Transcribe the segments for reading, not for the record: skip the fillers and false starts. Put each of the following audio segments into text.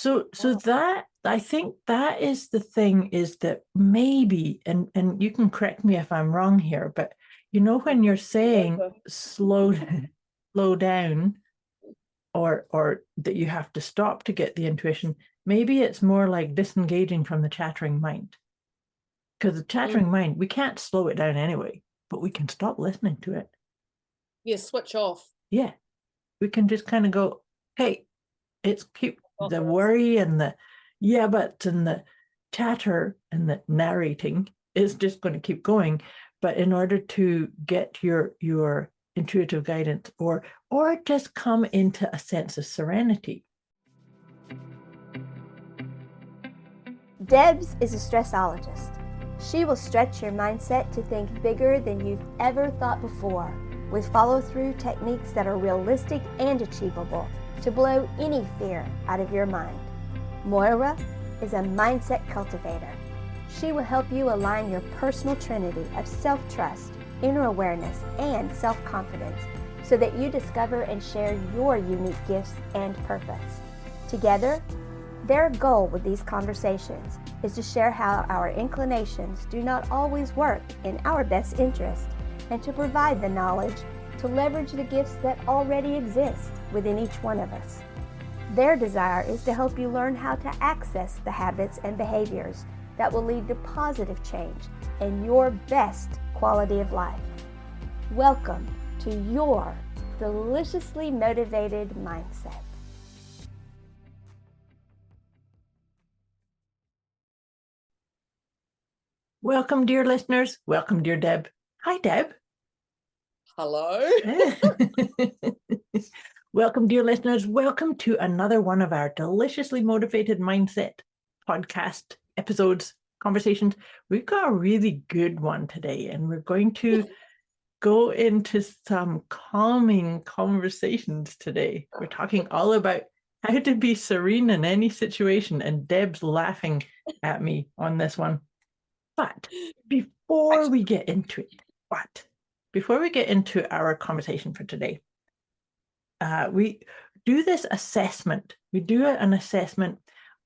So that, I think that is the thing, is that maybe, and you can correct me if I'm wrong here, but when you're saying slow down, or that you have to stop to get the intuition, maybe it's more like disengaging from the chattering mind. Because the chattering mind, we can't slow it down anyway, but we can stop listening to it. Yeah, switch off. Yeah. We can just kind of go, hey, it's keep the worry and the yeah buts and the chatter and the narrating is just going to keep going. But in order to get your intuitive guidance, or just come into a sense of serenity. Debz is a stressologist. She will stretch your mindset to think bigger than you've ever thought before, with follow-through techniques that are realistic and achievable to blow any fear out of your mind. Moira is a mindset cultivator. She will help you align your personal trinity of self-trust, inner awareness, and self-confidence so that you discover and share your unique gifts and purpose. Together, their goal with these conversations is to share how our inclinations do not always work in our best interest, and to provide the knowledge to leverage the gifts that already exist within each one of us. Their desire is to help you learn how to access the habits and behaviors that will lead to positive change and your best quality of life. Welcome to your deliciously motivated mindset. Welcome, dear listeners. Welcome, dear Deb. Hi, Deb. Hello. Welcome, dear listeners. Welcome to another one of our deliciously motivated mindset podcast episodes, conversations. We've got a really good one today, and we're going to go into some calming conversations today. We're talking all about how to be serene in any situation, and Deb's laughing at me on this one. But before we get into our conversation for today, we do this assessment. We do an assessment.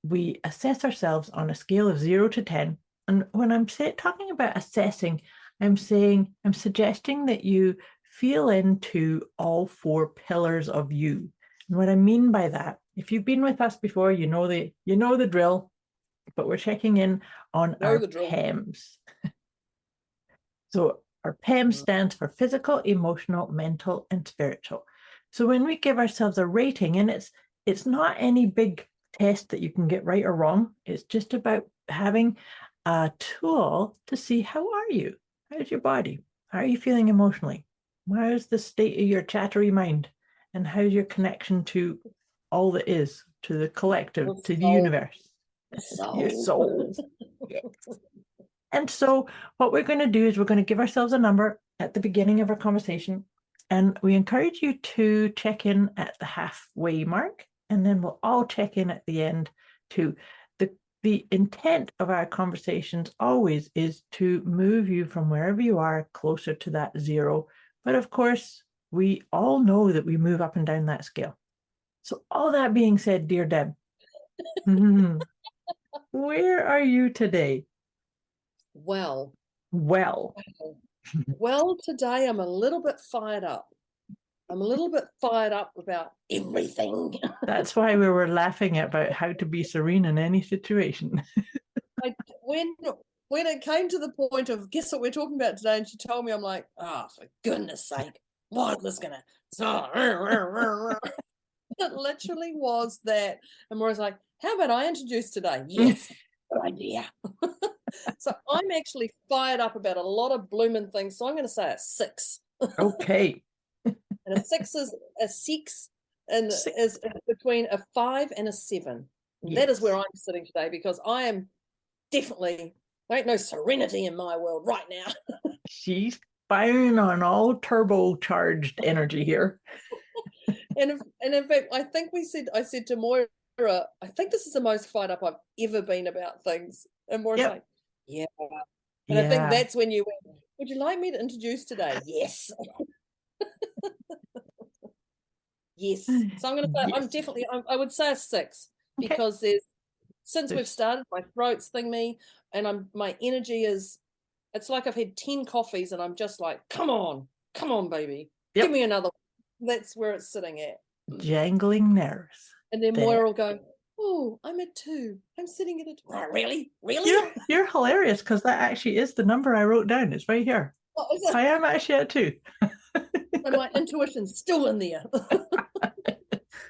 We assess ourselves on a scale of 0 to 10. And when I'm talking about assessing, I'm suggesting that you feel into all 4 pillars of you. And what I mean by that, if you've been with us before, you know the drill. But we're checking in on our PEMS. So our PEMS stands for physical, emotional, mental, and spiritual. So when we give ourselves a rating, and it's not any big test that you can get right or wrong. It's just about having a tool to see, how are you? How's your body? How are you feeling emotionally? How's the state of your chattery mind? And how's your connection to all that is, to the collective, to the universe? Your soul. Yes. And so what we're going to do is we're going to give ourselves a number at the beginning of our conversation, and we encourage you to check in at the halfway mark, and then we'll all check in at the end too. The intent of our conversations always is to move you from wherever you are closer to that 0. But of course, we all know that we move up and down that scale. So all that being said, dear Deb, where are you today? Well, today I'm a little bit fired up. I'm a little bit fired up about everything. That's why we were laughing about how to be serene in any situation. When it came to the point of, guess what we're talking about today, and she told me, I'm like, oh, for goodness sake, what is this gonna? It literally was that. And Moira's like, how about I introduce today? Yes, good idea. So I'm actually fired up about a lot of blooming things. So I'm going to say a 6. Okay. And a 6 is a 6, and is between a 5 and a 7. Yes. That is where I'm sitting today, because I am definitely, there ain't no serenity in my world right now. She's firing on all turbocharged energy here. And in fact, I said to Moira, I think this is the most fired up I've ever been about things. And Moira's like, yeah. And I think that's when you went, would you like me to introduce today? Yes. Yes. So I'm going to say, I would say a 6. because since we've started, my throat's thingy, and my energy is, it's like I've had 10 coffees and I'm just like, come on, baby, give me another one. That's where it's sitting at. Jangling nerves. And then Moira will go, oh, I'm at 2. I'm sitting at a 2. Oh, really? You're hilarious, because that actually is the number I wrote down. It's right here. Oh, I am actually at 2. And my intuition's still in there.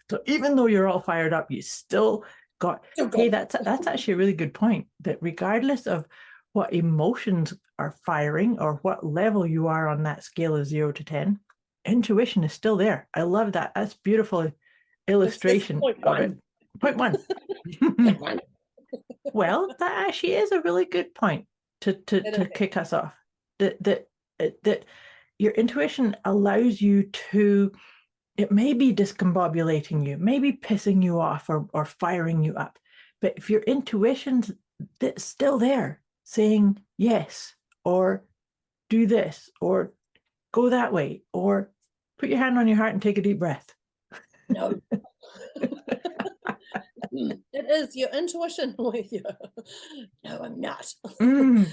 So even though you're all fired up, you still got, hey, that's actually a really good point, that regardless of what emotions are firing or what level you are on that scale of 0 to 10, intuition is still there. I love that. That's beautiful illustration of it. Point 1. Well, that actually is a really good point to kick us off. That your intuition allows you to, it may be discombobulating you, maybe pissing you off or firing you up, but if your intuition's still there saying yes, or do this, or go that way, or put your hand on your heart and take a deep breath. No. It is your intuition with you. No, I'm not. Your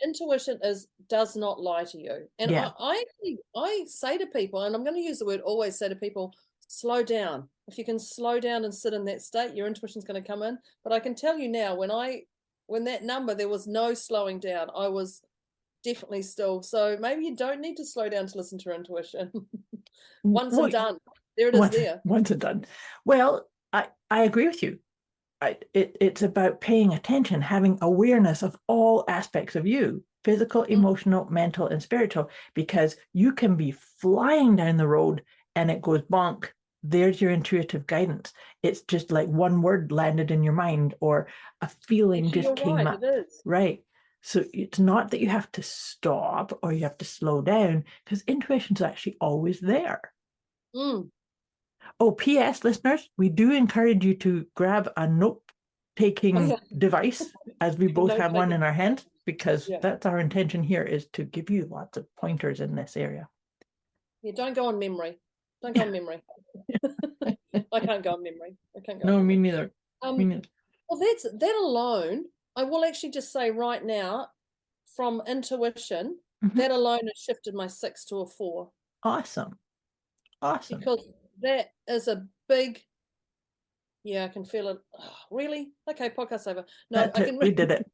intuition does not lie to you. And I say to people, and I'm going to use the word always, say to people, slow down. If you can slow down and sit in that state, your intuition's going to come in. But I can tell you now, when that number, there was no slowing down. I was definitely still. So maybe you don't need to slow down to listen to your intuition. Once and done. There it is there. Once and done. Well, I agree with you. It's about paying attention, having awareness of all aspects of you, physical, emotional, mental, and spiritual, because you can be flying down the road and it goes bonk. There's your intuitive guidance. It's just like one word landed in your mind, or a feeling just came up. Right. So it's not that you have to stop or you have to slow down, because intuition's actually always there. Oh, P.S. listeners, we do encourage you to grab a note-taking device, as we both have one in our hands, because that's our intention here, is to give you lots of pointers in this area. Yeah, don't go on memory. Don't go on memory. I can't go on memory. No, me neither. Me neither. Well, that alone, I will actually just say right now, from intuition, that alone has shifted my 6 to a 4. Awesome. Because that is a big, I can feel it. Oh, really? Okay, podcast over. No, we did it.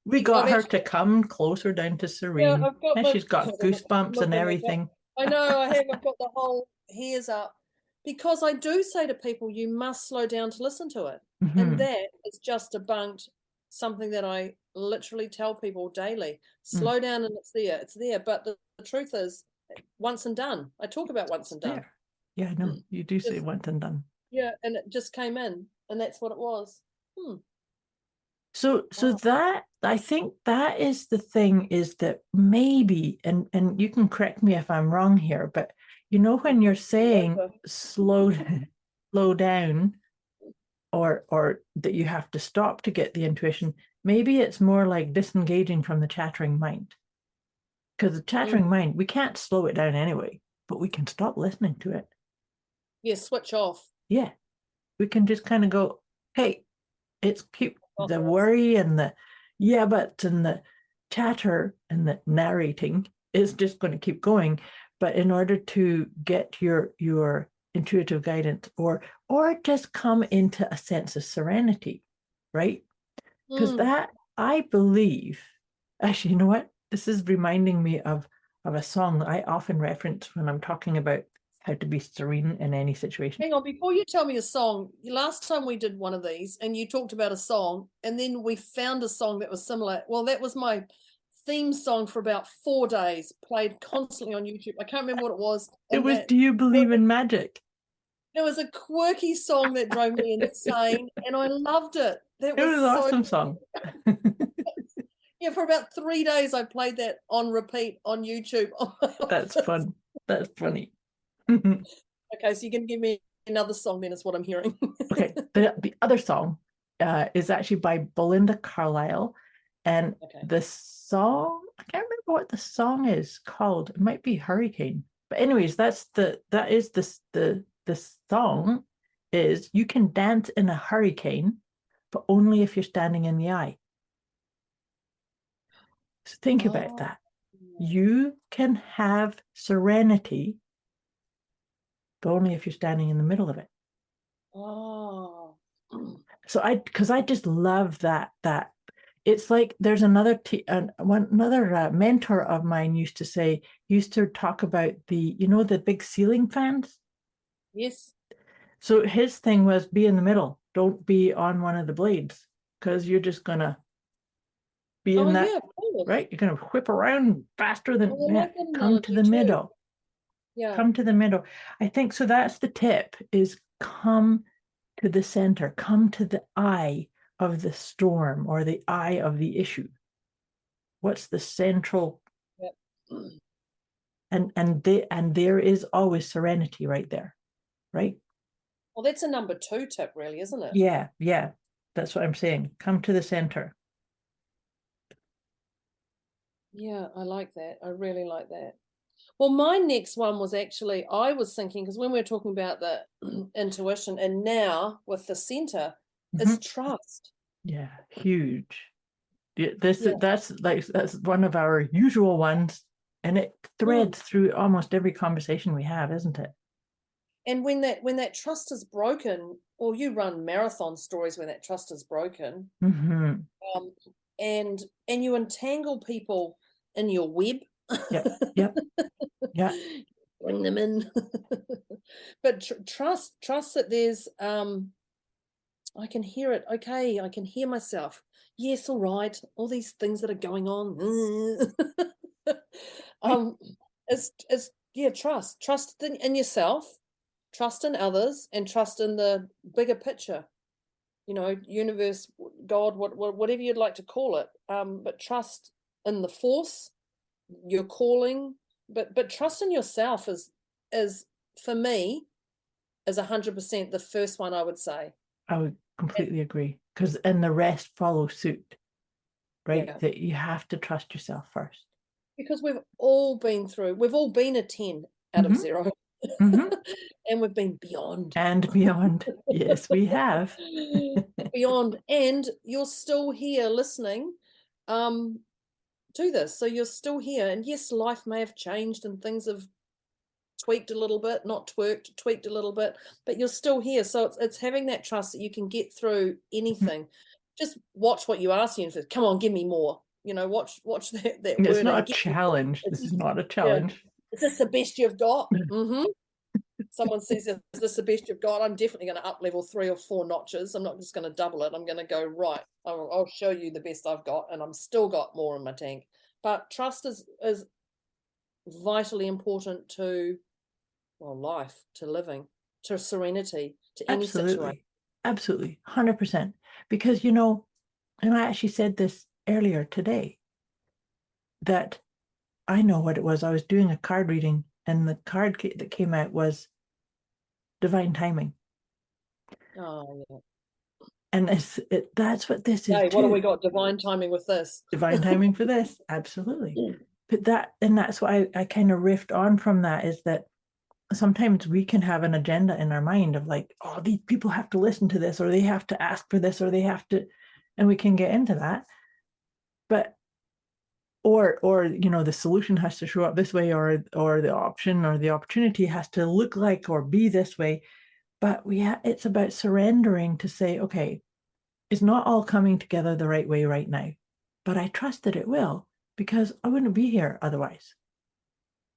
We got her to come closer down to Serene. And she's got goosebumps and everything. I know, I have. I've got the whole hairs up. Because I do say to people, you must slow down to listen to it. And that is just debunked something that I literally tell people daily. Slow down and it's there. It's there. But the truth is, once and done. I talk about once and done. There. Yeah, no, you do say once and done. Yeah, and it just came in, and that's what it was. So that, I think that is the thing, is that maybe, and you can correct me if I'm wrong here, but you know, when you're saying slow down, or that you have to stop to get the intuition, maybe it's more like disengaging from the chattering mind. Because the chattering mind, we can't slow it down anyway, but we can stop listening to it. Yeah, switch off. Yeah. We can just kind of go, hey, it's keep the worry and the buts and the chatter and the narrating is just going to keep going. But in order to get your intuitive guidance, or just come into a sense of serenity, right? Because that, I believe, actually, you know what? This is reminding me of a song I often reference when I'm talking about how to be serene in any situation. Hang on, before you tell me a song, last time we did one of these and you talked about a song, and then we found a song that was similar. Well, that was my theme song for about 4 days, played constantly on YouTube. I can't remember what it was. It was Do You Believe in Magic? It was a quirky song that drove me insane, and I loved it. It was an awesome song. Yeah, for about 3 days I played that on repeat on YouTube. That's fun. That's funny. Okay, so you're going to give me another song then, is what I'm hearing. Okay, the other song is actually by Belinda Carlisle, and the song, I can't remember what the song is called. It might be Hurricane. But anyways, that is the song is you can dance in a hurricane, but only if you're standing in the eye. So think about that. You can have serenity, but only if you're standing in the middle of it. Oh. So because I just love that it's like there's another mentor of mine used to talk about the big ceiling fans. Yes. So his thing was be in the middle. Don't be on one of the blades, because you're just gonna be in that, right? You're gonna whip around faster than come to the middle. Yeah. Come to the middle. I think so. That's the tip: is come to the center, come to the eye of the storm or the eye of the issue. What's the central? Yep. And there is always serenity right there, right? Well, that's a number 2 tip, really, isn't it? Yeah. That's what I'm saying. Come to the center. Yeah, I like that. I really like that. Well, my next one was actually, I was thinking, because when we were talking about the intuition, and now with the center, is trust. Yeah, huge. That's one of our usual ones, and it threads through almost every conversation we have, isn't it? And when that trust is broken, or you run marathon stories when that trust is broken, and you entangle people in your web. Yep. Bring them in. But trust that there's I can hear it. Okay, I can hear myself. Yes, all right. All these things that are going on. Trust in yourself, trust in others, and trust in the bigger picture. Universe, God, whatever you'd like to call it. But trust in the force, your calling, but trust in yourself is for me is 100% the first one, I would say. I would completely agree, and the rest follow suit, right? Yeah. That you have to trust yourself first. Because we've all been a 10 out of 0. And we've been beyond. And beyond. Yes, we have. Beyond. And you're still here listening to this. So you're still here. And yes, life may have changed and things have tweaked a little bit, not tweaked a little bit, but you're still here. So it's having that trust that you can get through anything. Just watch what you ask the universe. Come on, give me more. Watch that word. It's not a challenge. This is not a challenge. Yeah. Is this the best you've got? Someone says, is this the best you've got? I'm definitely going to up level 3 or 4 notches. I'm not just going to double it. I'm going to go, right, I'll show you the best I've got, and I'm still got more in my tank. But trust is vitally important to life, to living, to serenity, to any situation. Absolutely, 100%. Because, and I actually said this earlier today, that I know what it was. I was doing a card reading, and the card that came out was divine timing. Oh, yeah. And that's what this is. Hey, what have we got? Divine timing with this. Divine timing for this. Absolutely. But that's why I kind of riffed on from that, is that sometimes we can have an agenda in our mind of like, oh, these people have to listen to this, or they have to ask for this, or they have to, and we can get into that. But or the solution has to show up this way, or the option or the opportunity has to look like or be this way. But it's about surrendering to say, okay, it's not all coming together the right way right now, but I trust that it will, because I wouldn't be here otherwise,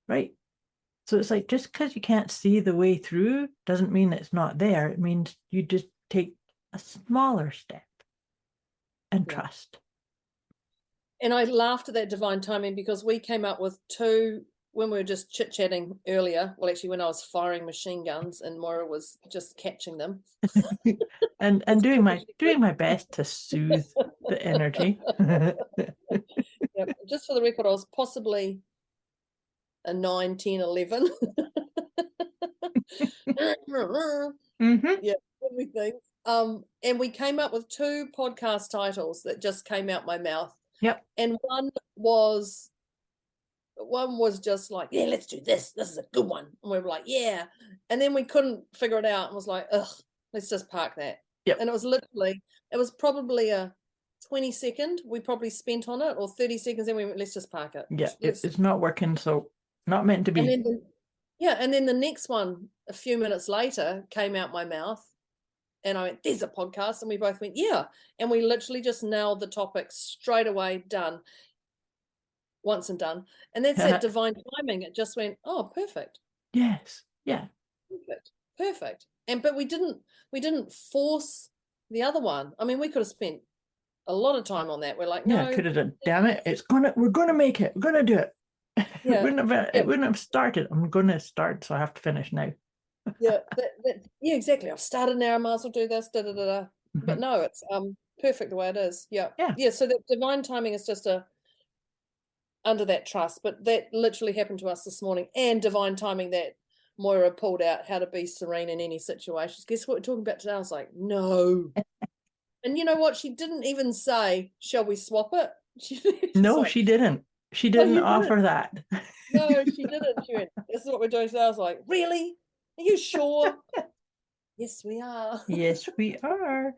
right? So it's like, just because you can't see the way through doesn't mean it's not there. It means you just take a smaller step and trust. And I laughed at that divine timing, because we came up with 2 when we were just chit-chatting earlier. Well, actually, when I was firing machine guns and Moira was just catching them. and doing my best to soothe the energy. Yep. Just for the record, I was possibly a 9, 10, 11. Yeah, everything. And we came up with 2 podcast titles that just came out my mouth. Yep. And one was just like, yeah, let's do this. This is a good one. And we were like, yeah. And then we couldn't figure it out and was like, ugh, let's just park that. Yep. And it was probably a 20-second we probably spent on it, or 30 seconds, and we went, let's just park it. Yeah, it's not working, so not meant to be. And then the next one, a few minutes later, came out my mouth, and I went, there's a podcast, and we both went, yeah. And we literally just nailed the topic straight away, done. Once and done. And that's that divine timing. It just went, oh, perfect. Yes. Yeah. Perfect. But we didn't force the other one. I mean, we could have spent a lot of time on that. We're like, no, could have done. Damn it! We're gonna make it. We're gonna do it. Yeah. It wouldn't have started. I'm gonna start, so I have to finish now. Yeah, yeah, exactly. I've started now. I might as well do this. But no, it's perfect the way it is. Yeah. So that divine timing is just under that trust. But that literally happened to us this morning, and divine timing that Moira pulled out how to be serene in any situations. Guess what we're talking about today? I was like, no. And you know what? She didn't even say, shall we swap it? No, she didn't. She didn't offer that. No, she didn't. She went, this is what we're doing today. I was like, really? Are you sure? Yes, we are. Yes, we are.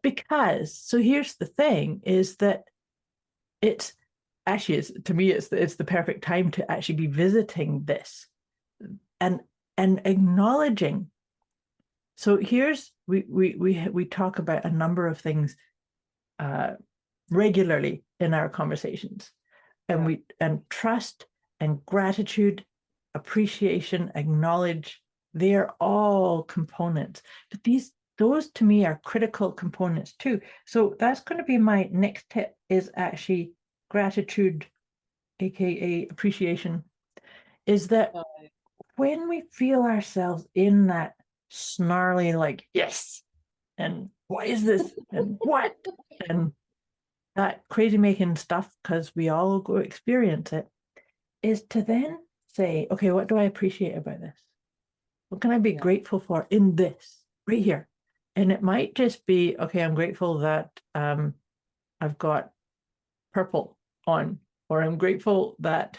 Because, so here's the thing, is that it's actually, to me, it's the perfect time to actually be visiting this and acknowledging. So here's, we talk about a number of things regularly in our conversations, and trust and gratitude, appreciation, acknowledge, they're all components. But those to me are critical components too. So that's going to be my next tip, is actually gratitude, aka appreciation, is that when we feel ourselves in that snarly, like, yes, and what is this, and what, and that crazy making stuff, because we all go experience it, is to then say, okay, what do I appreciate about this? What can I be grateful for in this right here? And it might just be, okay, I'm grateful that I've got purple on, or I'm grateful that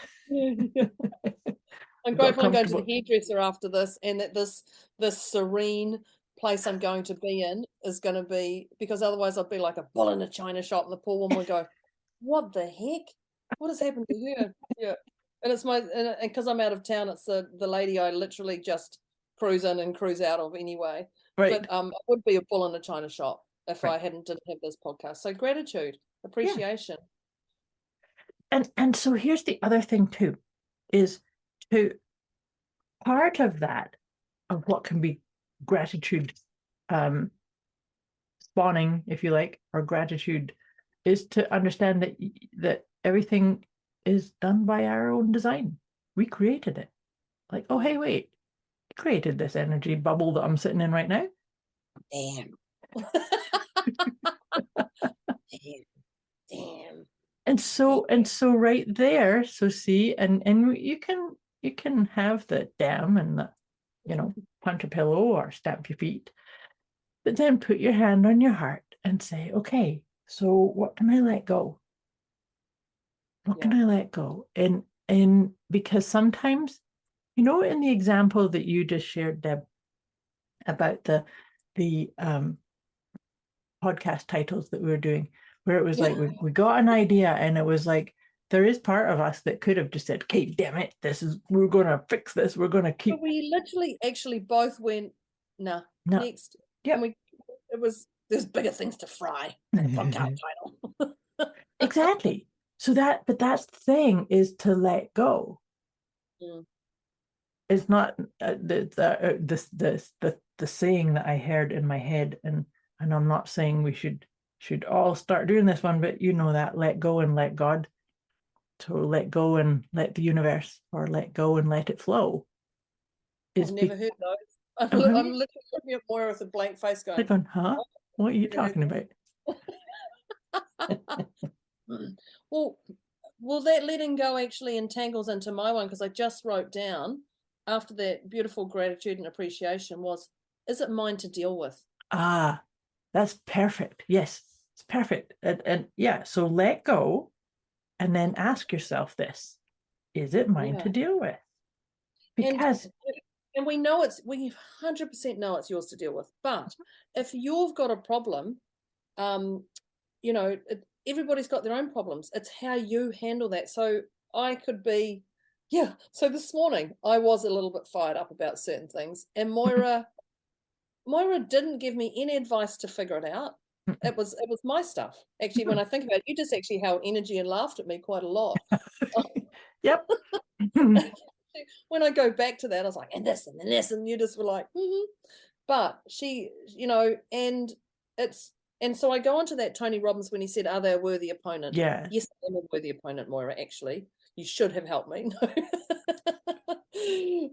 I'm grateful I'm going to the hairdresser after this, and that this serene place I'm going to be in is going to be, because otherwise I'd be like a bull in a china shop, and the poor woman would go, what the heck? What has happened to her? Yeah. And it's and because I'm out of town, it's the lady I literally just cruise in and cruise out of anyway. Right. But it would be a bull in a china shop if I didn't have this podcast. So gratitude, appreciation. Yeah. And so here's the other thing too, is to part of that, of what can be gratitude spawning, if you like, or gratitude, is to understand that everything is done by our own design. We created it. Like, oh, hey, wait, I created this energy bubble that I'm sitting in right now. Damn. Damn. And so right there, so see, and you can have the damn and the, punch a pillow or stamp your feet, but then put your hand on your heart and say, okay, so what can I let go? What can I let go? And because sometimes, in the example that you just shared, Deb, about the podcast titles that we were doing, where it was like we got an idea, and it was like, there is part of us that could have just said, okay, damn it, we're going to fix this, we're going to keep. But we literally actually both went, nah. Next. Yeah. There's bigger things to fry than podcast title. Exactly. So that's the thing, is to let go. It's not the saying that I heard in my head, and I'm not saying we should all start doing this one, but that let go and let God. So let go and let the universe, or let go and let it flow. I've never heard those. I'm literally looking at Moira with a blank face going, huh? What are you talking about? Well, that letting go actually entangles into my one, because I just wrote down, after that beautiful gratitude and appreciation, was, is it mine to deal with? Ah, that's perfect. Yes, it's perfect. And yeah, so let go, and then ask yourself this, is it mine to deal with? Because And we 100% know it's yours to deal with. But if you've got a problem, everybody's got their own problems. It's how you handle that. So I could be, so this morning I was a little bit fired up about certain things, and Moira didn't give me any advice to figure it out. It was my stuff. Actually, when I think about it, you just actually held energy and laughed at me quite a lot. Yep. When I go back to that, I was like, and this and this, and you just were like, But she, and so I go on to that Tony Robbins when he said, are they a worthy opponent? Yeah. Yes, I'm a worthy opponent, Moira, actually. You should have helped me.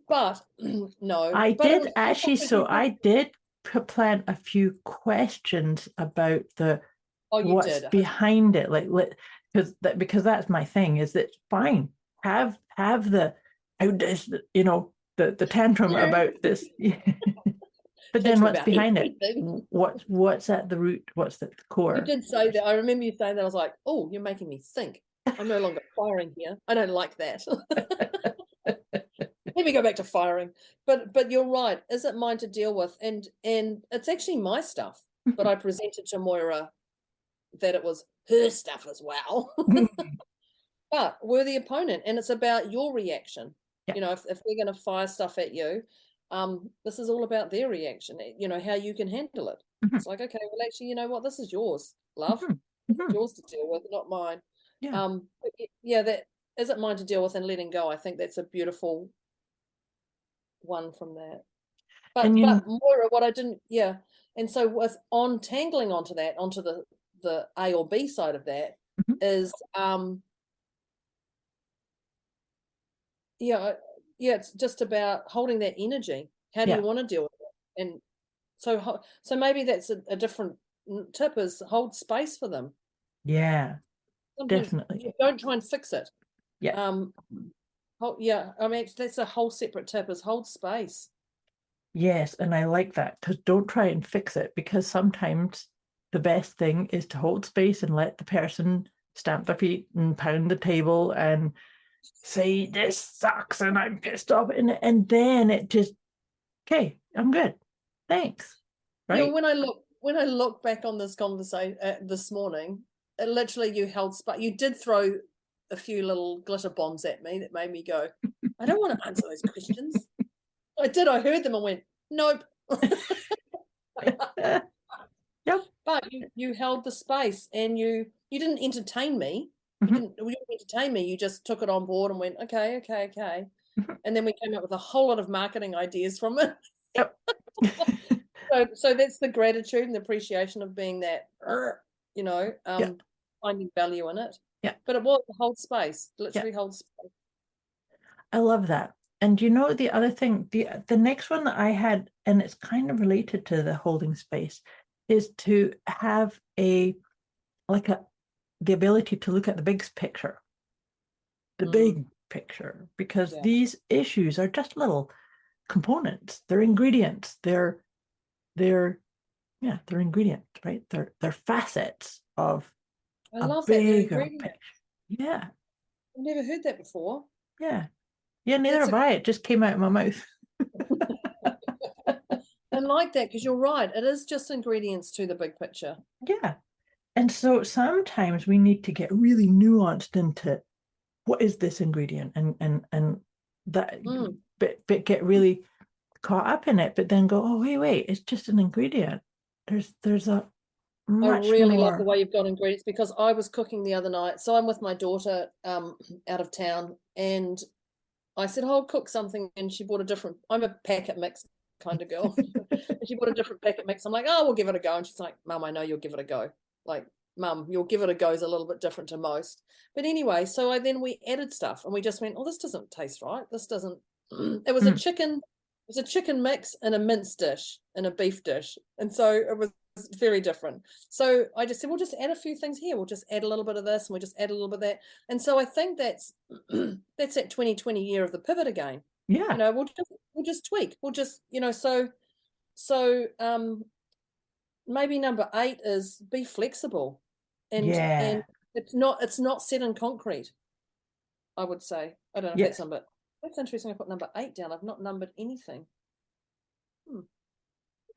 But no. I but did actually, so I did plant a few questions about what's behind it, because that's my thing, is that fine, have the the tantrum about this. But then what's behind it? What's at the root? What's at the core? You did say that. I remember you saying that. I was like, oh, you're making me think. I'm no longer firing here. I don't like that. Let me go back to firing. But you're right. Is it mine to deal with? And it's actually my stuff. But I presented to Moira that it was her stuff as well. But worthy opponent. And it's about your reaction. Yeah. If they're going to fire stuff at you, this is all about their reaction, how you can handle it. It's like, okay, well, actually, you know what? This is yours, love. It's yours to deal with, not mine. Yeah. That is it mine to deal with, and letting go. I think that's a beautiful one from that. But Moira, what I didn't, and so with tangling onto the A or B side of that is it's just about holding that energy. How do you want to deal with it? And so maybe that's a different tip, is hold space for them. Yeah, sometimes definitely. Don't try and fix it. Yeah. I mean, that's a whole separate tip, is hold space. Yes, and I like that, because don't try and fix it, because sometimes the best thing is to hold space and let the person stamp their feet and pound the table and say, this sucks and I'm pissed off, and then it just, okay, I'm good, thanks, right? When I look back on this conversation this morning, it literally, you held space. You did throw a few little glitter bombs at me that made me go, I don't want to answer those questions. I heard them and went, nope. Yep. But you held the space, and you didn't entertain me. You didn't entertain me. You just took it on board and went, okay. And then we came up with a whole lot of marketing ideas from it. Yep. So that's the gratitude and the appreciation of being that, finding value in it. Yeah. But it was hold space, literally hold space. I love that. And the other thing, the next one that I had, and it's kind of related to the holding space, is to have the ability to look at the big picture, big picture, because these issues are just little components. They're ingredients. They're ingredients, right? They're facets of a bigger picture. Yeah. I've never heard that before. Yeah. Yeah, neither have I. It just came out of my mouth. I like that, because you're right. It is just ingredients to the big picture. Yeah. And so sometimes we need to get really nuanced into what is this ingredient, and that but get really caught up in it, but then go, oh, wait, it's just an ingredient. There's a much I really more... love the way you've got ingredients, because I was cooking the other night. So I'm with my daughter out of town, and I said, I'll cook something, and she bought I'm a packet mix kind of girl. And she bought a different packet mix. I'm like, oh, we'll give it a go. And she's like, Mum, I know you'll give it a go. Like, Mum, you'll give it a go is a little bit different to most. But anyway, so we added stuff, and we just went, oh, this doesn't taste right. This doesn't, it was a chicken mix and a mince dish and a beef dish. And so it was very different. So I just said, we'll just add a few things here. We'll just add a little bit of this, and we'll just add a little bit of that. And so I think that's that 2020 year of the pivot again. Yeah. We'll just tweak. We'll just, so maybe number 8 is be flexible. And it's not set in concrete, I would say. I don't know if that's number That's interesting. I put number 8 down. I've not numbered anything.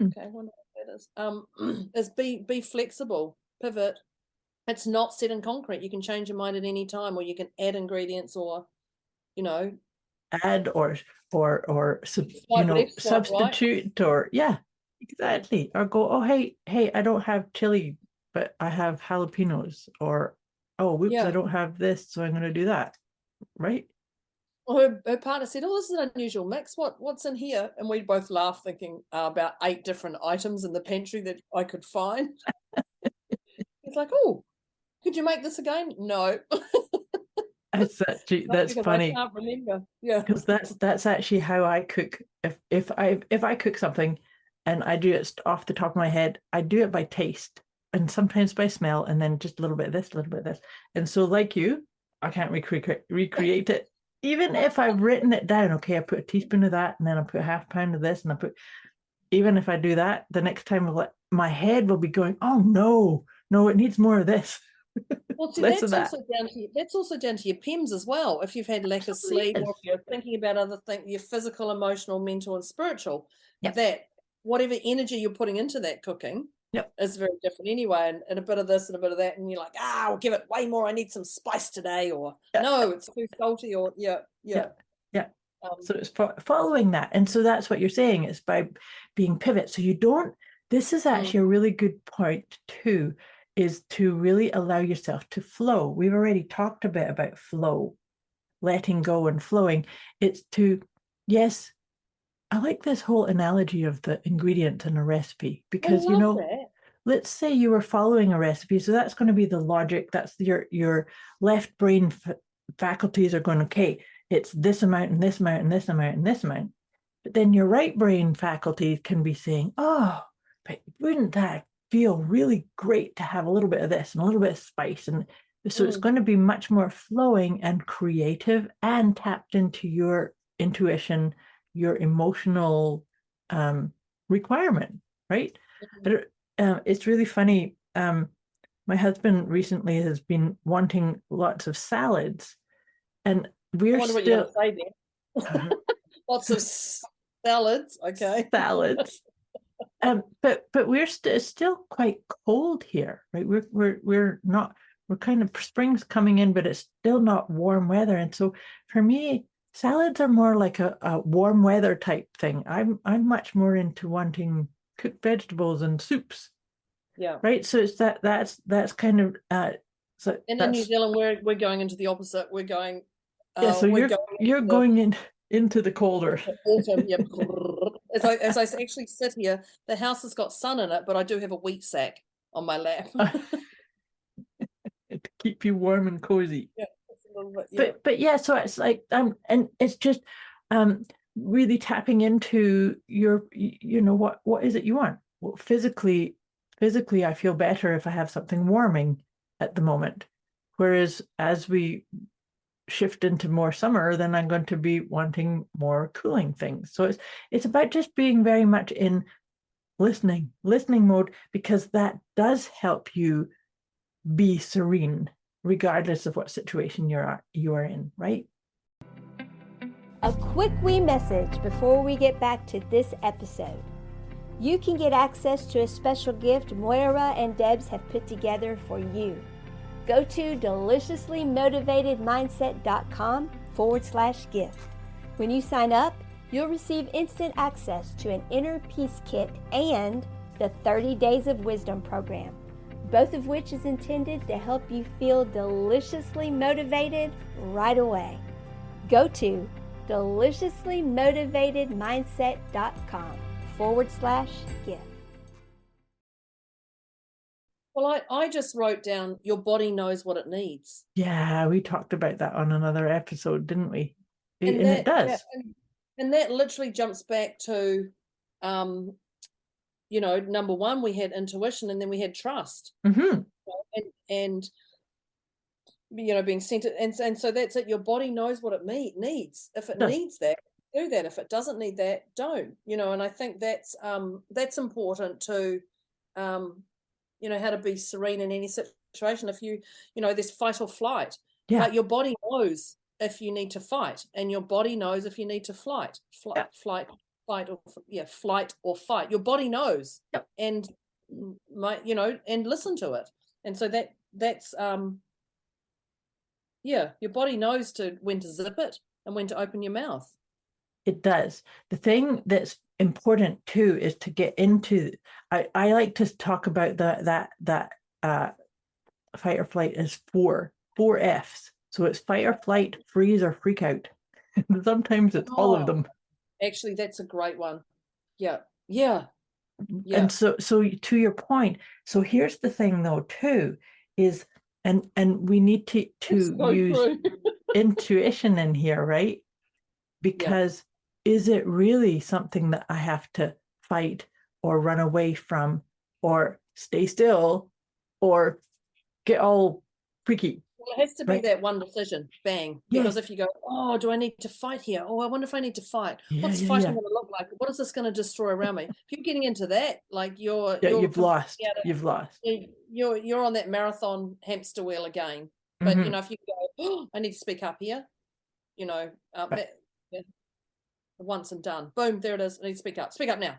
Okay, I wonder what that is. Is be flexible, pivot. It's not set in concrete. You can change your mind at any time, or you can add ingredients, or add or swipe left, swipe substitute, right. or exactly. Or go, oh hey, I don't have chili, but I have jalapenos, or oh whoops, I don't have this, so I'm going to do that, right? Well, her partner said, "Oh, this is an unusual mix. What's in here?" And we both laughed, thinking about 8 different items in the pantry that I could find. It's like, "Oh, could you make this again?" No. That's funny. I can't remember. Yeah, because that's actually how I cook. If I cook something, and I do it off the top of my head, I do it by taste and sometimes by smell, and then just a little bit of this, a little bit of this. And so, like you, I can't recreate it. Even if I've written it down, okay, I put a teaspoon of that, and then I put a half pound of this, and I put. Even if I do that, the next time my head will be going, oh no, it needs more of this. Well, see, that's also down to your PEMS as well. If you've had lack of sleep, or if you're thinking about other things, your physical, emotional, mental, and spiritual, that whatever energy you're putting into that cooking is very different anyway. And a bit of this and a bit of that, and you're like, I'll give it way more. I need some spice today, or no, it's too salty, or So it's following that, and so that's what you're saying. It's by being pivot. So you don't. This is actually a really good point too. Is to really allow yourself to flow. We've already talked a bit about flow, letting go and flowing. It's to, yes, I like this whole analogy of the ingredient in a recipe, because let's say you were following a recipe, so that's going to be the logic. That's your left brain faculties are going, okay, it's this amount and this amount and this amount and this amount. But then your right brain faculty can be saying, oh, but wouldn't that feel really great to have a little bit of this and a little bit of spice? And so it's going to be much more flowing and creative and tapped into your intuition, your emotional requirement, right? It's really funny. My husband recently has been wanting lots of salads, and we're still lots of salads. Okay, salads. But we're still quite cold here, right? We're not. We're kind of, spring's coming in, but it's still not warm weather. And so for me, salads are more like a warm weather type thing. I'm much more into wanting cooked vegetables and soups. Yeah. Right. So it's that's kind of so. And in New Zealand, we're going into the opposite. We're going. So you're going into the colder autumn. Yep. As I actually sit here, the house has got sun in it, but I do have a wheat sack on my lap to keep you warm and cozy. Yeah, a little bit, but so it's like and it's just really tapping into your what is it you want. Well, physically I feel better if I have something warming at the moment, whereas as we shift into more summer, then I'm going to be wanting more cooling things. So it's about just being very much in listening mode, because that does help you be serene regardless of what situation you are in, right? A quick wee message before we get back to this episode. You can get access to a special gift Moira and Debz have put together for you. Go to deliciously-motivated-mindset.com/gift. When you sign up, you'll receive instant access to an inner peace kit and the 30 Days of Wisdom program, both of which is intended to help you feel deliciously motivated right away. Go to deliciously-motivated-mindset.com/gift. Well, I just wrote down, your body knows what it needs. Yeah, we talked about that on another episode, didn't we? And it does. Yeah, and that literally jumps back to, number one, we had intuition, and then we had trust. Mm-hmm. And being centered. And so that's it. Your body knows what it needs. If it needs that, do that. If it doesn't need that, don't. And I think that's important to how to be serene in any situation. If there's fight or flight, but your body knows if you need to fight, and your body knows if you need to flight or fight. Your body knows, and and listen to it. And so that's your body knows when to zip it and when to open your mouth. It does. The thing that's important too is to get into. I like to talk about that fight or flight as four F's. So it's fight or flight, freeze, or freak out. Sometimes it's all of them. Actually, that's a great one. Yeah. And so to your point, so here's the thing though too, is and we need to use intuition in here, right? Because is it really something that I have to fight or run away from or stay still or get all freaky? Well, it has to be that one decision, bang. Because if you go, oh, do I need to fight here? Oh, I wonder if I need to fight. What's fighting going to look like? What is this going to destroy around me? If you're getting into that, like you've lost. You've lost. You're on that marathon hamster wheel again. But if you go, oh, I need to speak up here, once and done. Boom, there it is. I need to speak up. Speak up now.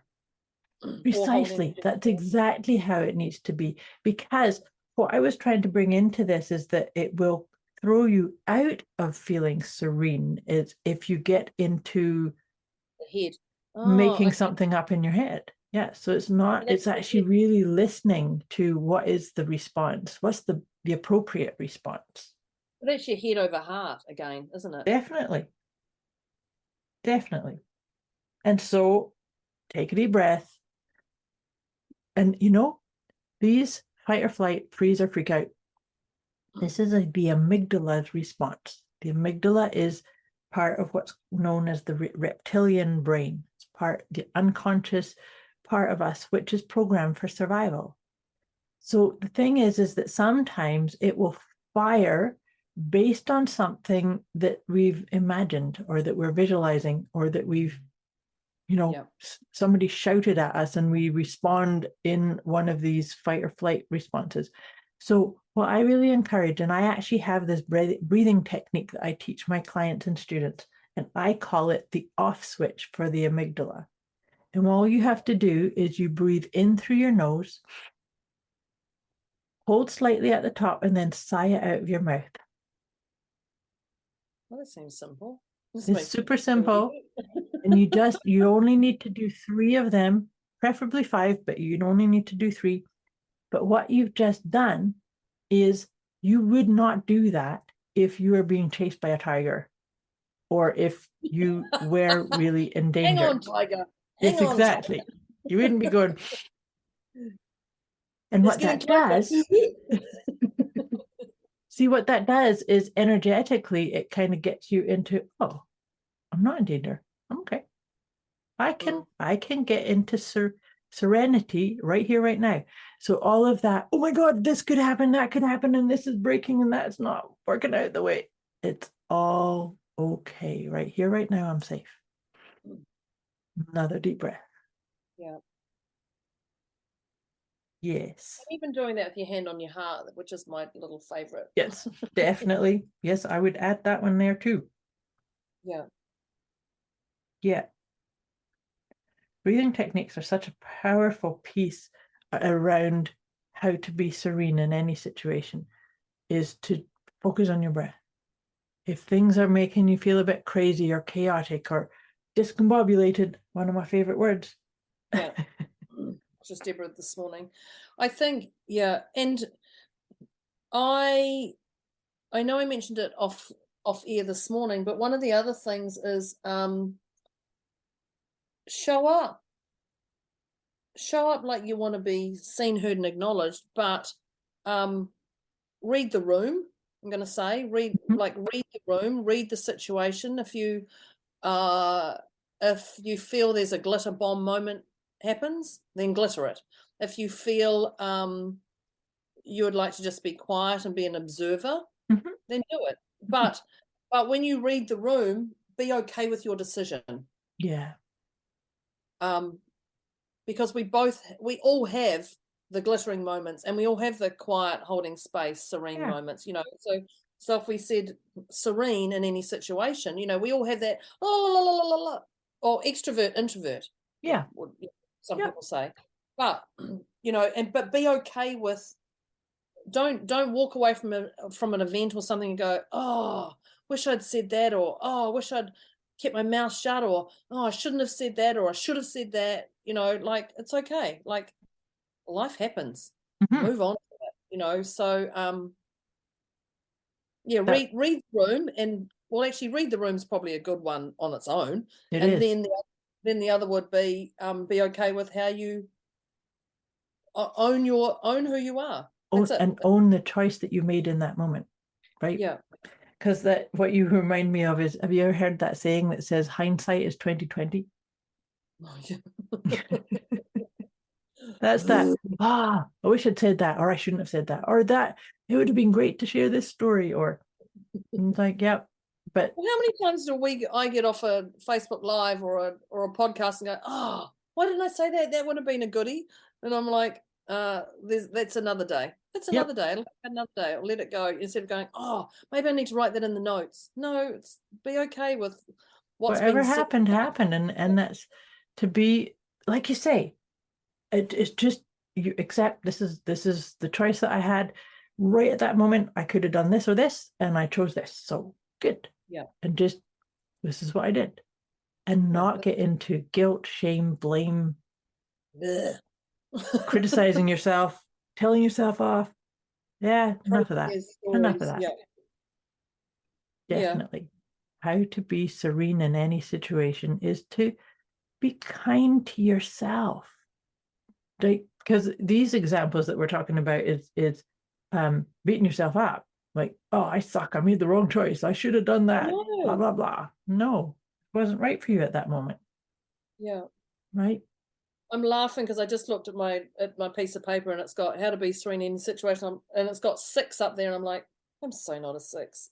Precisely. That's exactly how it needs to be. Because what I was trying to bring into this is that it will throw you out of feeling serene is if you get into the head. Making something up in your head. Yeah. So it's not, it's actually really listening to what is the response. What's the appropriate response? But that's your head over heart again, isn't it? Definitely. Definitely. And so take a deep breath. And these fight or flight, freeze or freak out. This is the amygdala's response. The amygdala is part of what's known as the reptilian brain. It's the unconscious part of us, which is programmed for survival. So the thing is that sometimes it will fire based on something that we've imagined or that we're visualizing or that we've somebody shouted at us and we respond in one of these fight or flight responses. So what I really encourage, and I actually have this breathing technique that I teach my clients and students, and I call it the off switch for the amygdala. And all you have to do is you breathe in through your nose, hold slightly at the top, and then sigh it out of your mouth. Well, that seems simple. It's super simple. And you only need to do 3 of them, preferably 5, but you only need to do 3. But what you've just done is you would not do that if you were being chased by a tiger or if you were really in danger. Hang on, tiger. Yes, exactly. You wouldn't be good. And what that does, see what that does is energetically, it kind of gets you into, oh, I'm not in danger. I'm okay. I can get into serenity right here, right now. So all of that, oh my God, this could happen, that could happen, and this is breaking, and that's not working out the way. It's all okay. Right here, right now, I'm safe. Another deep breath. Yeah. Yes. And even doing that with your hand on your heart, which is my little favorite. Yes, definitely. Yes, I would add that one there too. Yeah. Yeah. Breathing techniques are such a powerful piece around how to be serene in any situation, is to focus on your breath. If things are making you feel a bit crazy or chaotic or discombobulated, one of my favorite words. Yeah. Just Deborah this morning. I think, and I know I mentioned it off air this morning, but one of the other things is show up like you want to be seen, heard, and acknowledged, but read the room. I'm going to say read the room, read the situation. If you feel there's a glitter bomb moment happens, then glitter it. If you feel you would like to just be quiet and be an observer, then do it. But when you read the room, be okay with your decision. Yeah. Because we all have the glittering moments, and we all have the quiet, holding space, serene moments. So if we said serene in any situation, you know, we all have that, or extrovert, introvert. Yeah. Some people say. But, you know, but be okay with, don't walk away from an event or something and go, oh, wish I'd said that, or oh, I wish I'd kept my mouth shut, or oh, I shouldn't have said that, or I should have said that. You know, like, it's okay. Like, life happens. Move on to it, you know. So read the room, and well, actually read the room's probably a good one on its own. Then the other would be okay with how you own who you are. Own the choice that you made in that moment, right? Yeah. Because what you remind me of is, have you ever heard that saying that says hindsight is 20/20? Oh, yeah. That's that. I wish I'd said that, or I shouldn't have said that, or that it would have been great to share this story, or it's like, yep. But well, how many times do I get off a Facebook Live or a podcast and go, oh, why didn't I say that? That would have been a goodie. And I'm like, that's another day. That's another day. Another day. I'll let it go instead of going, oh, maybe I need to write that in the notes. No, be okay with whatever happened, and that's to be, like you say, it's just, you accept this is the choice that I had right at that moment. I could have done this or this, and I chose this. So good. Yeah. And just, this is what I did. And not get into guilt, shame, blame, criticizing yourself, telling yourself off. Yeah, enough of that. Enough of that. Definitely. How to be serene in any situation is to be kind to yourself. Like, because these examples that we're talking about is beating yourself up. Like, oh, I suck. I made the wrong choice. I should have done that. No. Blah, blah, blah. No, it wasn't right for you at that moment. Yeah. Right. I'm laughing because I just looked at my piece of paper and it's got how to be serene in situation, and it's got 6 up there, and I'm like, I'm so not a 6.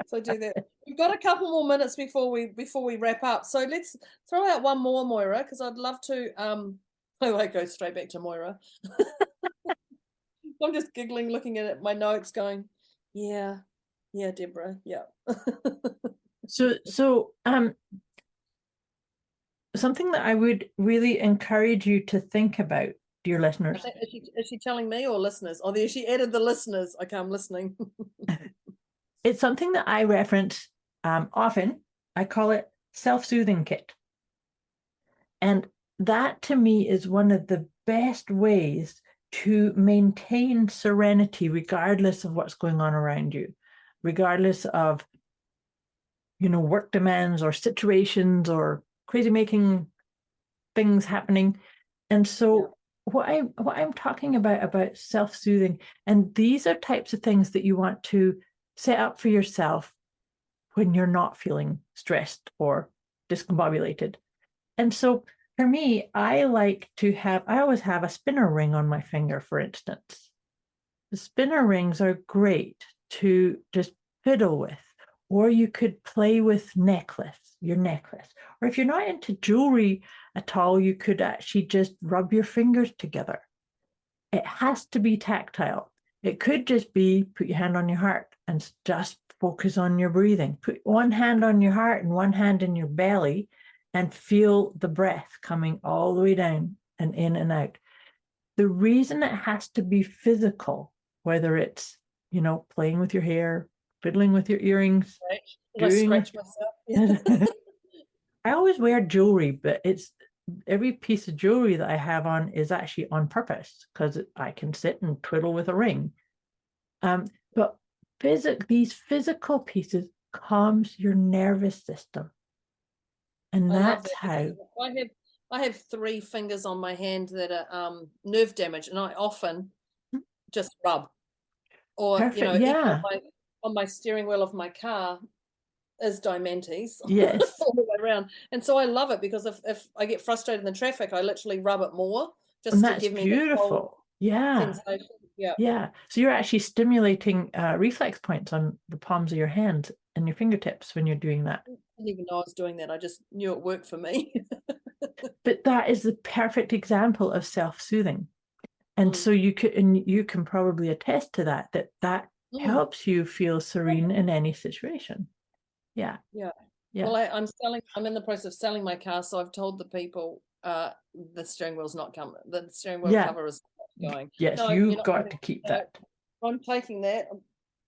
So I do that. We've got a couple more minutes before we wrap up. So let's throw out one more, Moira, because I'd love to. I won't go straight back to Moira. I'm just giggling, looking at my notes, going, yeah, Deborah, yeah. So something that I would really encourage you to think about, dear listeners. Is she telling me or listeners? Oh, there, she added the listeners. Okay, I'm listening. It's something that I reference often. I call it self-soothing kit. And that to me is one of the best ways to maintain serenity, regardless of what's going on around you, regardless of, work demands or situations or crazy making things happening. And so what I'm talking about self-soothing, and these are types of things that you want to set up for yourself when you're not feeling stressed or discombobulated. And so for me, I always have a spinner ring on my finger, for instance. The spinner rings are great to just fiddle with, or you could play with your necklace. Or if you're not into jewelry at all, you could actually just rub your fingers together. It has to be tactile. It could just be put your hand on your heart and just focus on your breathing. Put one hand on your heart and one hand in your belly and feel the breath coming all the way down and in and out. The reason it has to be physical, whether it's, playing with your hair, fiddling with your earrings. I scratch myself. I always wear jewelry, but every piece of jewelry that I have on is actually on purpose, because I can sit and twiddle with a ring. But these physical pieces calms your nervous system. And that's how I have 3 fingers on my hand that are nerve damaged, and I often just rub. Or perfect, yeah. On my steering wheel of my car is diamantes. Yes. All the way around. And so I love it, because if I get frustrated in the traffic, I literally rub it more just to give me beautiful. Sensation. Yeah. So you're actually stimulating reflex points on the palms of your hands and your fingertips when you're doing that. I didn't even know I was doing that. I just knew it worked for me. But that is the perfect example of self-soothing. And so you can probably attest to that helps you feel serene in any situation. Yeah. Well, I'm in the process of selling my car, so I've told the people the steering wheel's not coming. The steering wheel cover is going. Yes, no, you've got to keep that. I'm taking that.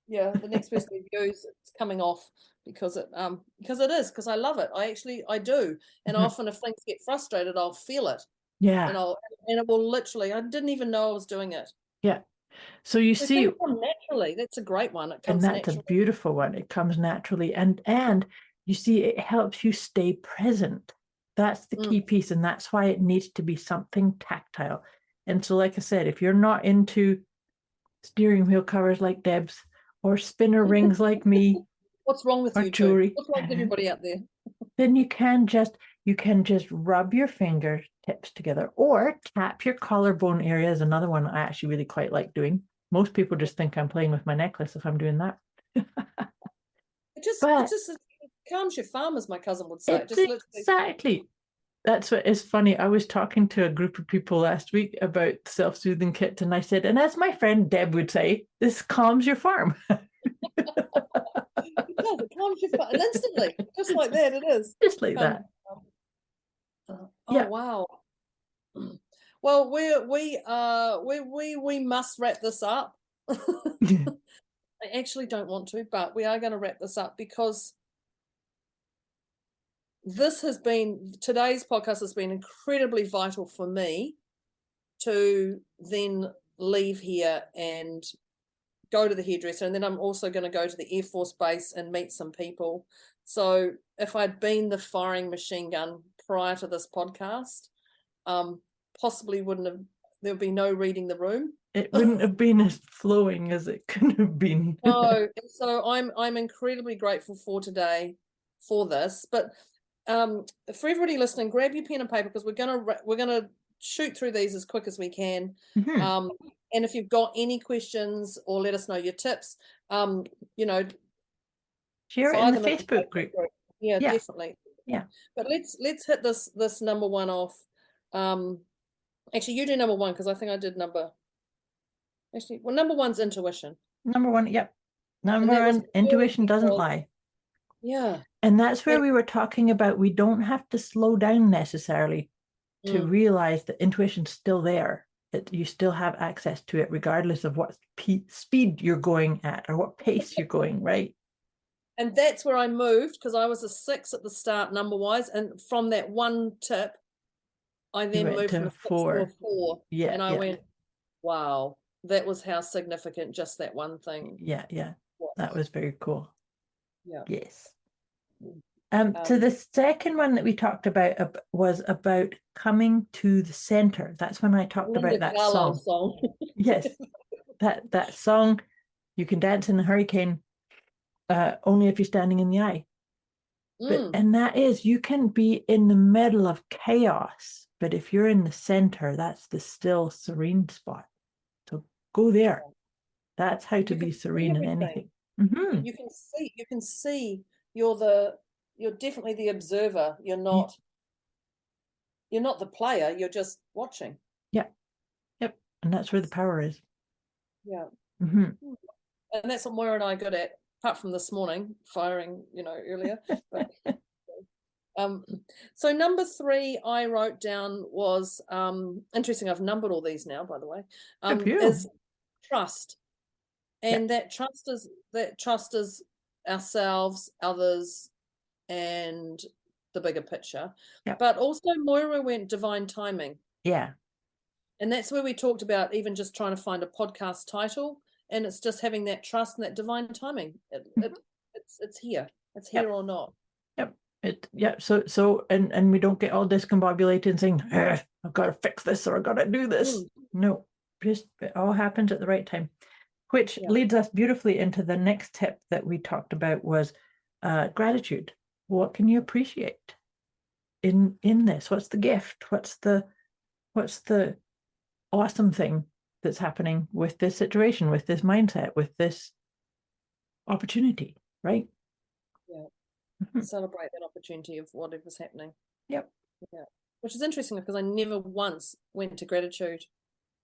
The next person reviews, it's coming off because because I love it. I do. And often if things get frustrated, I'll feel it. Yeah. And it will literally, I didn't even know I was doing it. Yeah. So you see, naturally, that's a great one. It comes naturally. And that's a beautiful one. It comes naturally. And you see, it helps you stay present. That's the key piece. And that's why it needs to be something tactile. And so, like I said, if you're not into steering wheel covers like Debz or spinner rings like me, what's wrong with you jewelry, what's wrong with everybody out there? Then you can just rub your fingertips together or tap your collarbone area is another one I actually really quite like doing. Most people just think I'm playing with my necklace if I'm doing that. It just calms your farm, as my cousin would say. Exactly. That's what is funny. I was talking to a group of people last week about self-soothing kits, and I said, and as my friend Deb would say, this calms your farm. It calms your farm instantly, just like that. It is just like that. Wow. Well, we must wrap this up. I actually don't want to, but we are going to wrap this up because today's podcast has been incredibly vital for me to then leave here and go to the hairdresser. And then I'm also going to go to the Air Force Base and meet some people. So if I'd been the firing machine gun prior to this podcast, possibly there'd be no reading the room. It wouldn't have been as flowing as it could have been. No, so I'm incredibly grateful for today for this. But for everybody listening, grab your pen and paper because we're gonna shoot through these as quick as we can. And if you've got any questions or let us know your tips, share it in the Facebook group. Yeah, definitely. Yeah. But let's hit this number one off. Actually, you do number one because I think I did number. Actually, well, number one's intuition. Number one, yep. Number one, intuition doesn't lie. Yeah. And that's where we were talking about we don't have to slow down necessarily to realize that intuition's still there, that you still have access to it regardless of what speed you're going at or what pace you're going, right? And that's where I moved because I was a 6 at the start number-wise. And from that one tip, I then moved from a 6 to a 4. Yeah. And I went, wow, that was how significant just that one thing. Yeah. That was very cool. Yeah. Yes. So the second one that we talked about was about coming to the center. That's when I talked about that song. Yes, that song. You can dance in the hurricane, only if you're standing in the eye. And that is, you can be in the middle of chaos, but if you're in the center, that's the still serene spot. So go there. That's how to be serene in anything. You can see you're definitely the observer. You're not the player, you're just watching. Yep. And that's where the power is. Yeah. And that's what Moira and I are good at, apart from this morning firing, earlier. But, so number 3 I wrote down was interesting. I've numbered all these now, by the way. Is trust. And that trust is ourselves, others, and the bigger picture. But also Moira went divine timing. Yeah. And that's where we talked about even just trying to find a podcast title, and it's just having that trust and that divine timing. It's here. It's here or not. So and we don't get all discombobulated and saying, I've got to fix this or I've got to do this. No, just it all happens at the right time. Which leads us beautifully into the next tip that we talked about was gratitude. What can you appreciate in this? What's the gift? What's the awesome thing that's happening with this situation, with this mindset, with this opportunity, right? Yeah. Celebrate that opportunity of whatever's happening. Yep. Yeah. Which is interesting because I never once went to gratitude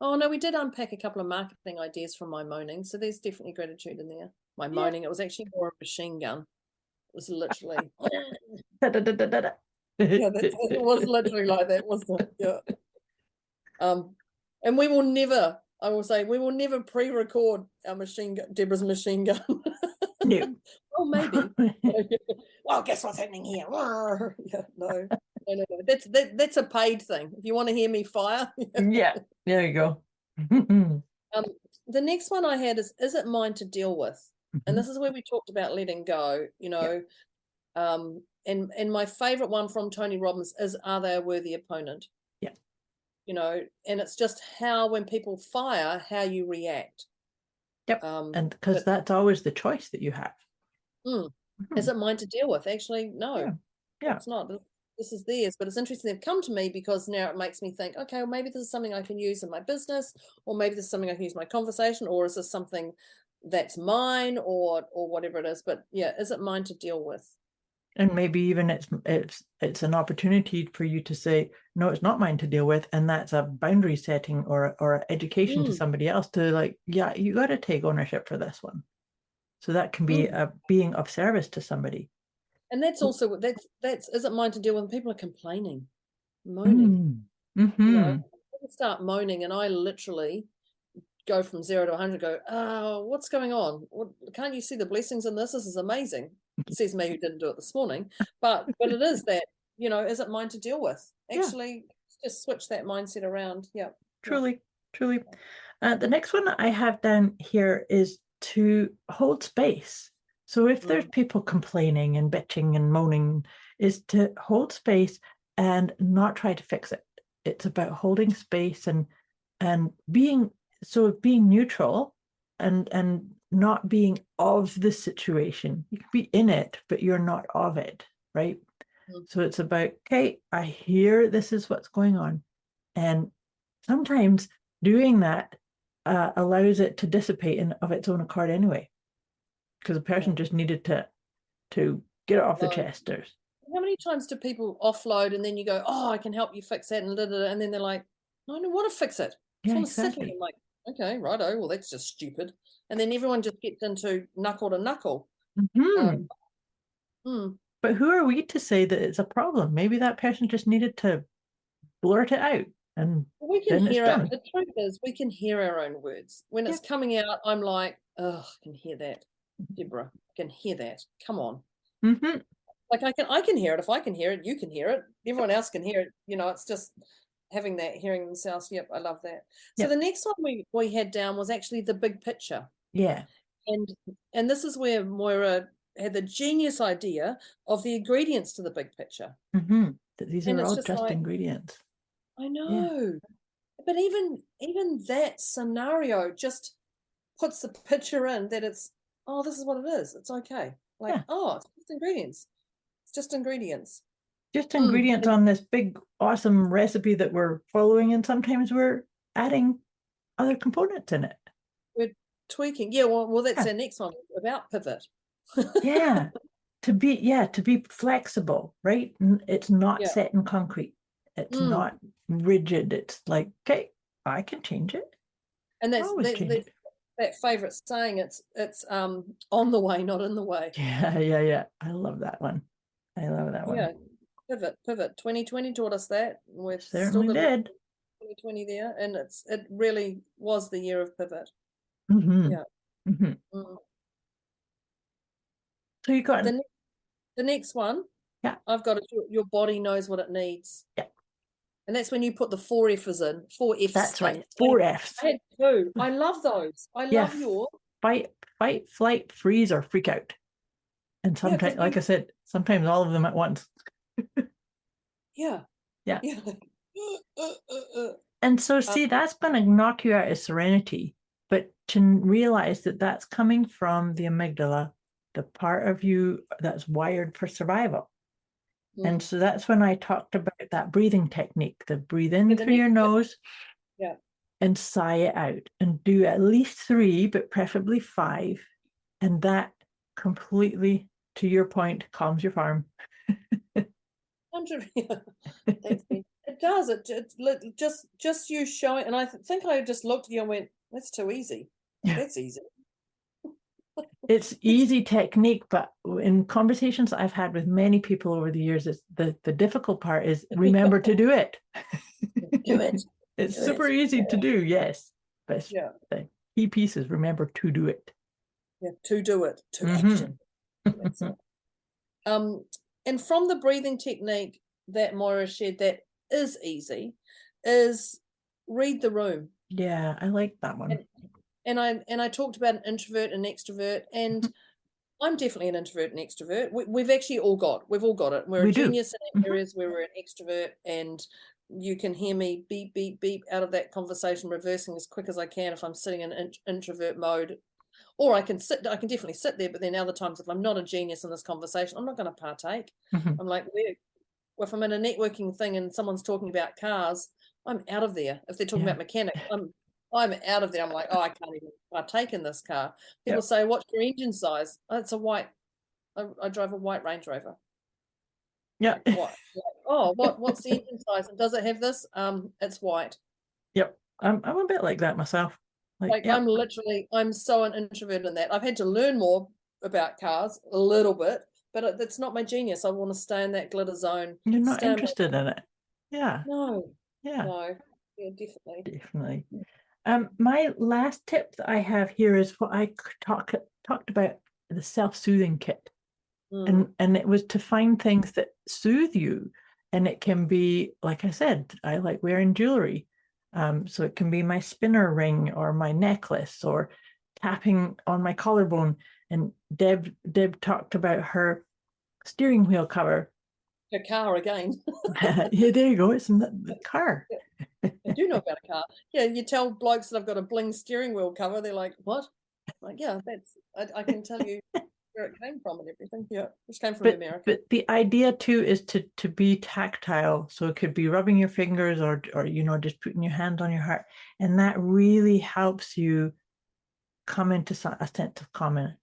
Oh, no, we did unpack a couple of marketing ideas from my moaning. So there's definitely gratitude in there. My moaning, it was actually more a machine gun. It was literally. Da, da, da, da, da, da. Yeah, it was literally like that, wasn't it? Yeah. And we will never, I will say, we will never pre-record our machine gun, Deborah's machine gun. No. Oh, maybe. Well, guess what's happening here? Yeah, no. That's a paid thing. If you want to hear me fire. Yeah, there you go. The next one I had is it mine to deal with? And this is where we talked about letting go, you know. And my favorite one from Tony Robbins is, are they a worthy opponent? Yeah. You know, and it's just how, when people fire, how you react. Yep. And because that's always the choice that you have. Is it mine to deal with? Actually, no. Yeah. It's not. This is theirs. But it's interesting they've come to me, because now it makes me think, okay, well, maybe this is something I can use in my business, or maybe this is something I can use in my conversation, or is this something that's mine, or whatever it is. But yeah, is it mine to deal with? And maybe even it's an opportunity for you to say, no, it's not mine to deal with, and that's a boundary setting or education to somebody else to, like, yeah, you got to take ownership for this one. So that can be a being of service to somebody. And that's also that's is it mine to deal with when people are complaining, moaning. You know, people start moaning, and I literally go from 0 to 100. Go, oh, what's going on? Can't you see the blessings in this? This is amazing. Says me, who didn't do it this morning. But it is that, you know, is it mine to deal with? Actually, just switch that mindset around. Yeah. Truly. The next one I have down here is to hold space. So if there's people complaining and bitching and moaning, is to hold space and not try to fix it. It's about holding space and being neutral and not being of the situation. You can be in it, but you're not of it, right? So it's about, okay, I hear this is what's going on. And sometimes doing that allows it to dissipate of its own accord anyway, because the person just needed to get it off the chest. How many times do people offload, and then you go, oh, I can help you fix that, and then they're like, no, I don't want to fix it. I want to sit here. I'm like, okay, righto, well, that's just stupid. And then everyone just gets into knuckle to knuckle. But who are we to say that it's a problem? Maybe that person just needed to blurt it out. And we can hear it. The truth is, we can hear our own words. When it's coming out, I'm like, oh, I can hear that, Deborah. I can hear that. Come on. Like I can hear it. If I can hear it, you can hear it. Everyone else can hear it. You know, it's just having that, hearing themselves. Yep, I love that. So the next one we had down was actually the big picture. Yeah. And this is where Moira had the genius idea of the ingredients to the big picture. That these are all just ingredients. I know. But even that scenario just puts the picture in that it's, oh, this is what it is. It's okay. Like, oh, it's just ingredients. It's just ingredients. Just ingredients on this big, awesome recipe that we're following. And sometimes we're adding other components in it. We're tweaking. Yeah, well, that's our next one about pivot. To be flexible, right? It's not set in concrete. It's not rigid. It's like, okay, I can change it. And that's that favorite saying, it's on the way, not in the way. Yeah. I love that one. Yeah. Pivot. 2020 taught us that. We certainly did. 2020 there, and it really was the year of pivot. So you got the next one. Yeah, I've got your body knows what it needs. Yeah, and that's when you put the 4 F's in. 4 F's. That's right. 4 F's. I had 2. I love those. I love your fight, flight, freeze, or freak out. And sometimes, like I said, sometimes all of them at once. Yeah. And so, see, that's going to knock you out of serenity. But to realize that that's coming from the amygdala, the part of you that's wired for survival. And so that's when I talked about that breathing technique, the breathe in through your nose and sigh it out, and do at least 3, but preferably 5. And that completely, to your point, calms your farm. That's been It does. Just you showing, and I think I just looked at you and went, "That's too easy. Yeah. That's easy." It's easy technique, but in conversations I've had with many people over the years, it's the difficult part is remember to do it. Do it. It's super easy to do, yes, but the key piece is remember to do it. Yeah, to do it, to action. That's it. And from the breathing technique that Moira shared, that is easy, is read the room. Yeah, I like that one. And I talked about an introvert and extrovert, and I'm definitely an introvert and extrovert. We've all got it. We're a genius in areas where we're an extrovert, and you can hear me beep, beep, beep out of that conversation, reversing as quick as I can if I'm sitting in introvert mode. Or I can definitely sit there, but then other times if I'm not a genius in this conversation, I'm not going to partake. I'm like, if I'm in a networking thing and someone's talking about cars, I'm out of there. If they're talking about mechanics, I'm out of there. I'm like, oh, I can't even partake in this car. People say, what's your engine size? Oh, it's a white. I drive a white Range Rover. Yeah. Like, what? Oh, what's the engine size? And does it have this? It's white. Yep. I'm a bit like that myself. I'm so an introvert in that. I've had to learn more about cars a little bit, but it's not my genius. I want to stay in that glitter zone. You're not interested in it. Yeah. No. Yeah. No. Yeah, definitely. Definitely. My last tip that I have here is what I talked about, the self-soothing kit. And it was to find things that soothe you. And it can be, like I said, I like wearing jewelry. So it can be my spinner ring or my necklace or tapping on my collarbone. And Deb talked about her steering wheel cover. Her car again. Yeah, there you go. It's in the car. I do know about a car. Yeah, you tell blokes that I've got a bling steering wheel cover, they're like, "What?" I'm like, yeah, I can tell you where it came from and everything. Yeah, which came from America. But the idea too is to be tactile. So it could be rubbing your fingers or just putting your hand on your heart, and that really helps you come into a sense of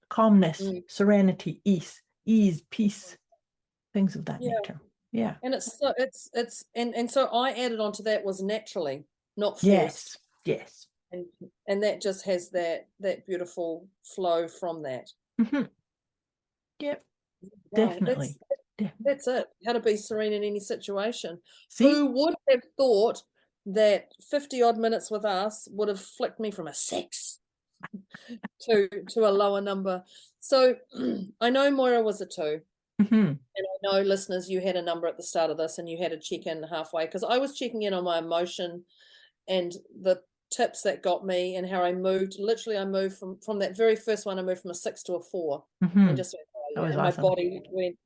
calmness, serenity, ease, peace, things of that nature. Yeah. And so I added onto that was naturally, not forced. Yes. And that just has that beautiful flow from that. Yep. Wow, Definitely. That's it. How to be serene in any situation. See? Who would have thought that 50 odd minutes with us would have flicked me from a 6 to a lower number? So I know Moira was a 2. And I know, listeners, you had a number at the start of this and you had a check-in halfway, because I was checking in on my emotion and the tips that got me and how I moved. Literally, I moved from that very first one, I moved from a 6 to a 4. And just went, and awesome. My body went,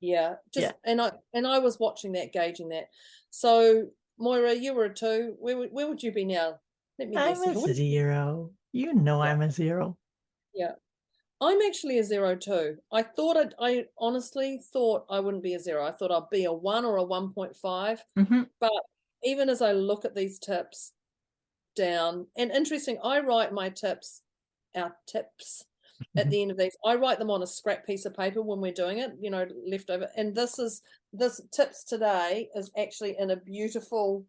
and I was watching that, gauging that. So Moira, you were a 2. Where would you be now? Let me guess. I'm a 0. You know I'm a 0. Yeah. I'm actually a 0 too. I honestly thought I wouldn't be a 0. I thought I'd be a 1 or a 1.5. But even as I look at these tips down, and interesting, I write our tips at the end of these. I write them on a scrap piece of paper when we're doing it, leftover. And this tips today is actually in a beautiful.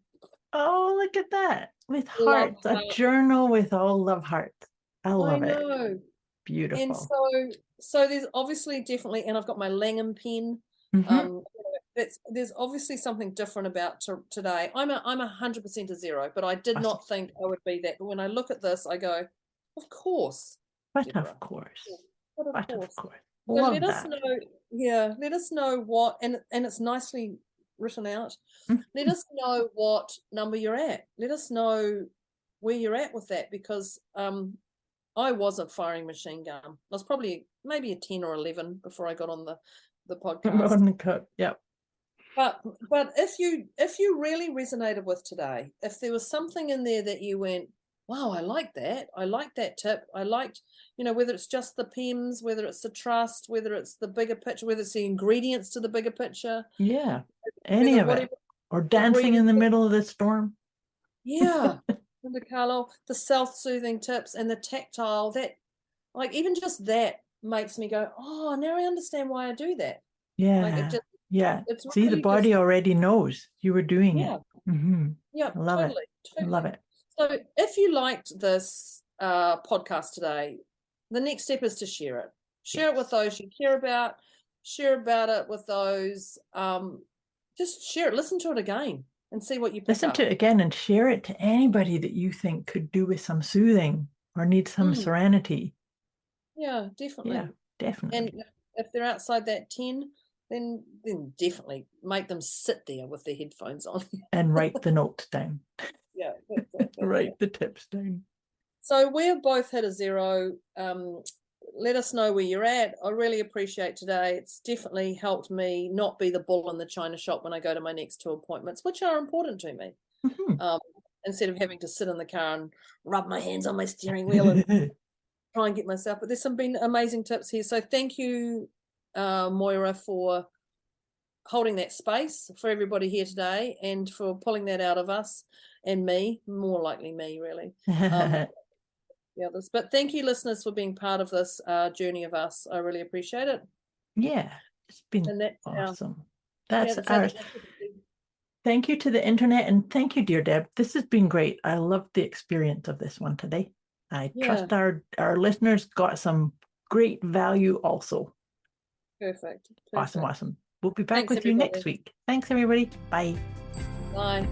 Oh, look at that. With hearts, a journal with all love hearts. I love it. Beautiful. And so there's obviously definitely, and I've got my Langham pen. There's obviously something different about today. I'm 100% a 0, but I did not think I would be that. But when I look at this, I go, of course. But Deborah. Of course. But of course. So let us know what, and it's nicely written out. Let us know what number you're at. Let us know where you're at with that, because I was a firing machine gun. I was probably maybe a 10 or 11 before I got on the podcast. On the cut, yep. But if you really resonated with today, if there was something in there that you went, wow, I like that tip. I liked, whether it's just the PEMS, whether it's the trust, whether it's the bigger picture, whether it's the ingredients to the bigger picture. Yeah, any of it. Or dancing in the middle of the storm. Yeah. Linda Carlo, the self-soothing tips and the tactile, that, like, even just that makes me go, oh, now I understand why I do that. Yeah. It's See, really the body already knows you were doing it. Yeah, Love totally. Love it. So if you liked this podcast today, the next step is to share it. Share it with those you care about. Share about it with those. Just share it. Listen to it again and see what you pick Listen up. to it again and share it to anybody that you think could do with some soothing or need some serenity. Yeah, definitely. Yeah, definitely. And if they're outside that 10, then definitely make them sit there with their headphones on. And write the notes down. Yeah. Write the tips down. So we've both hit a 0. Let us know where you're at. I really appreciate today. It's definitely helped me not be the bull in the china shop when I go to my next 2 appointments, which are important to me. Instead of having to sit in the car and rub my hands on my steering wheel and try and get myself. But there's been amazing tips here. So thank you, Moira, for holding that space for everybody here today and for pulling that out of us and me, more likely me, really. The others. But thank you, listeners, for being part of this journey of us. I really appreciate it. Yeah, it's been awesome. That's thank you to the internet, and thank you, dear Deb. This has been great. I loved the experience of this one today. I trust our listeners got some great value also. Perfect. Awesome. We'll be back with you next week. Thanks, everybody. Bye. Bye.